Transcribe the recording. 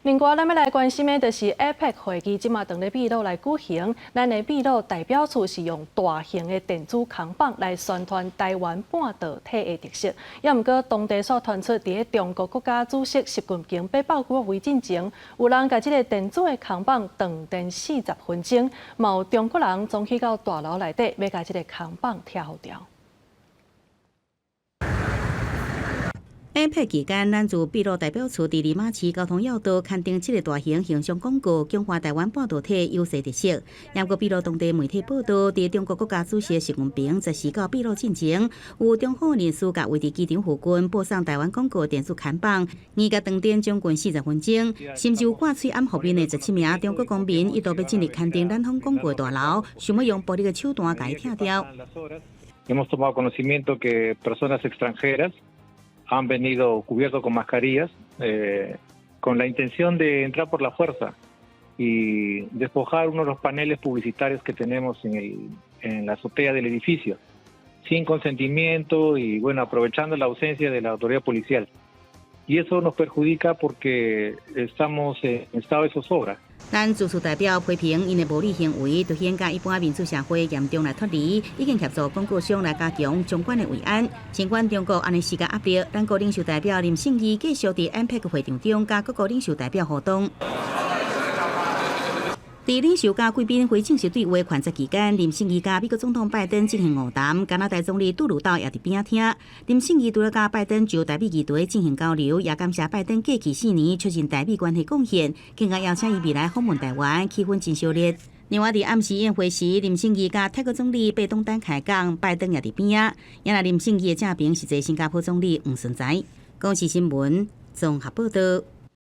另外，咱要来关心的就是 APEC 会议，即马当咧秘鲁来举行。咱的秘鲁代表处是用大型的电子扛棒来宣传台湾半导体的特色。也毋过，当地所传出，伫咧中国国家主席习近平被爆骨为进前，有人甲即个电子的扛棒断电40分钟，嘛有中国人总去到大楼内底，要甲即个扛棒挑掉。APEC 期间，咱自秘鲁代表处伫利马市交通要道刊登7个大型形象广告，强化台湾半导体优势特色。不过，秘鲁当地媒体报道，伫中国国家主席习近平10时到秘鲁进前，有中方人士甲位伫机场附近播送台湾广告电子看板，严格断电将近40分钟，甚至有挂喙暗后面的17名中国公民一度要进入刊登咱方广告的大楼，想要用暴力的手段甲伊拆掉。Hemos tomado conocimiento que personas extranjeras han venido cubiertos con mascarillas con la intención de entrar por la fuerza y despojar uno de los paneles publicitarios que tenemos en la azotea del edificio, sin consentimiento y bueno, aprovechando la ausencia de la autoridad policial. Y eso nos perjudica porque estamos en estado de zozobra. 咱自处代表批评因的无理行为，就显甲一般民主社会严重来脱离，已经协助广告商来加强相关的维安。尽管中国安尼施加压力，咱国领袖代表林胜义继续伫 APEC 会场中甲各国领袖代表互动。伫领袖甲贵宾非正式对话款节期间，林胜义甲美国总统拜登进行晤谈，加拿大总理杜鲁道也伫边仔听。林胜义除了甲拜登就台美议题进行交流，也感谢拜登过去4年促进台美关系贡献，更加邀请伊未来访问台湾，气氛真热烈。另外，伫暗时宴会时，林胜义甲泰国总理贝东丹开讲，拜登也伫边仔。原来林胜义的正评是新加坡总理黄顺才。公视新闻综合报道。